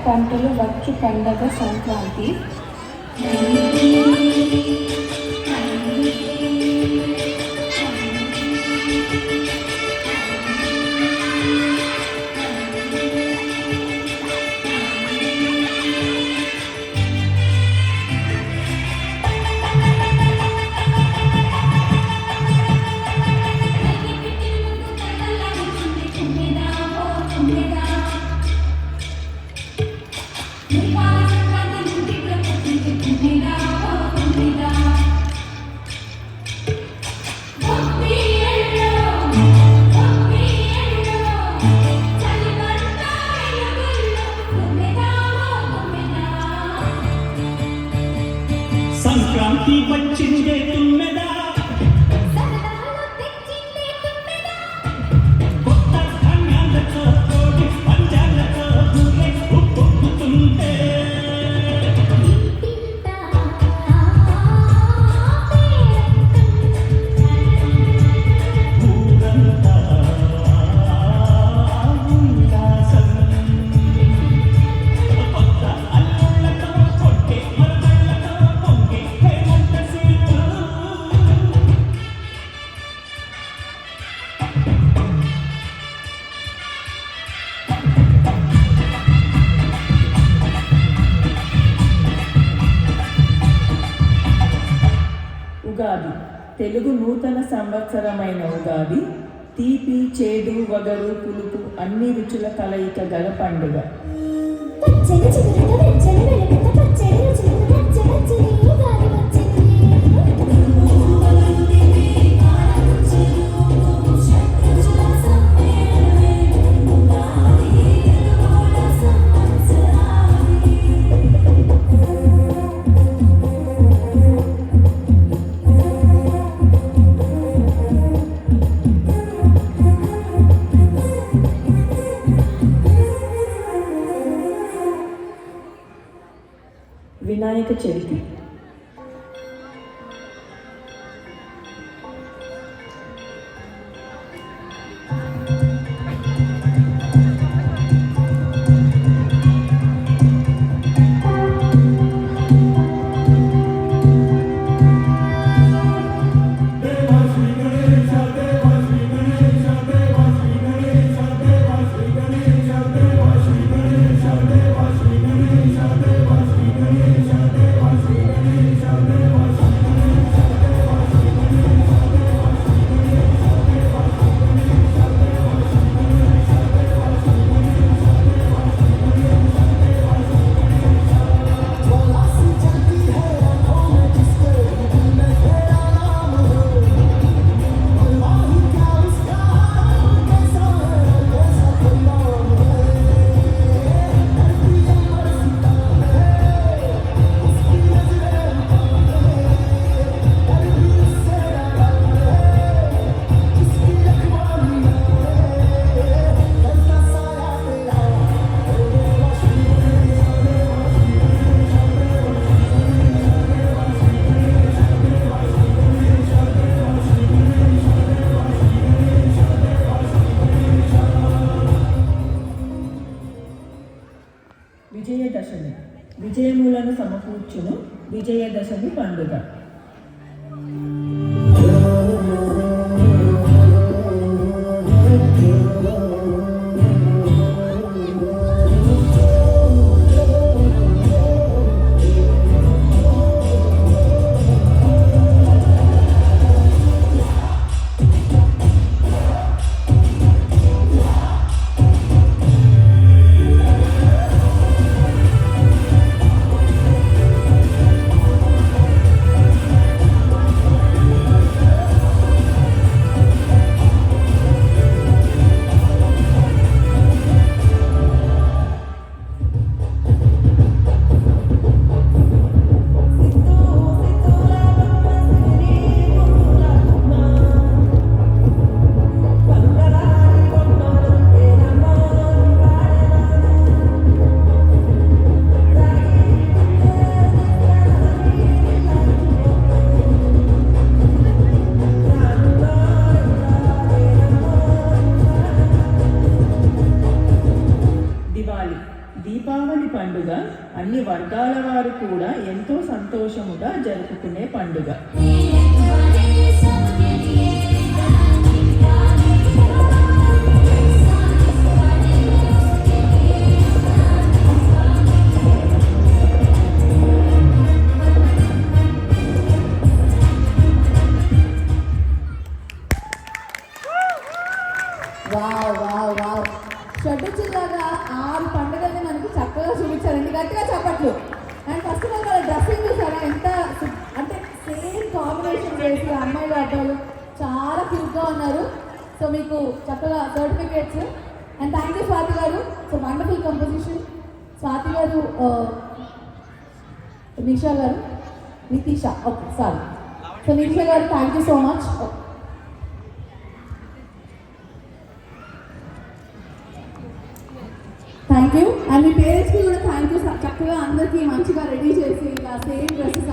పంటలు వచ్చు పండగ సంక్రాంతి. సంక్రాంతి వచ్చిందే తుమ్మెదా, కొత్త ధాన్యాలతో కోడి పంజాలతో ఊరేగు పొక్కుతుంటే ఊరంతా ఉల్లాసం. కొత్త అల్లుళ్ళతో కొట్టే మరమళ్ళతో పొంగే హేమంత సీటు. ఉగాది తెలుగు నూతన సంవత్సరమైన ఉగాది తీపి చేదు వగరు పులుపు అన్ని రుచుల కలయిక గల పండుగ. పచ్చని చిగురుతో వెచ్చని వెలుగుతో పచ్చని రుచులతో పచ్చ పచ్చని ఉగాది వచ్చింది. షడ్రుచుల సమ్మేళనమే ఉగాది తెలుగోళ్ళ సంవత్సరాది. వినాయక చవితి విజయదశమి విజయములను సమకూర్చును విజయదశమి పండుగ. దీపావళి పండుగ అన్ని వర్గాల వారు కూడా ఎంతో సంతోషముగా జరుపుకునే పండుగ. వావ్ వావ్ వావ్ షడ్రుచుల్లాగా 6 పండుగల్ని మనకి చక్కగా చూపించారండి. గట్టిగా చెప్పట్లు. అండ్ ఫస్ట్ ఆఫ్ ఆల్ వాళ్ళ డ్రెస్సింగ్ చూసారా ఎంత అంటే సేమ్ కాంబినేషన్ వేసి అమ్మాయిలు అబ్బాయిలు చాలా క్యూట్గా ఉన్నారు. సో మీకు చక్కగా certificates. And thank you Swathi garu. So wonderful composition. Swathi garu, Nisha garu, Nitisha, okay sorry. So Nisha garu thank you so much. Thank you. And మీ పేరెంట్స్కి కూడా థ్యాంక్ యూ. చక్కగా అందరికీ మంచిగా రెడీ చేసి ఇలా సేమ్ డ్రెస్సెస్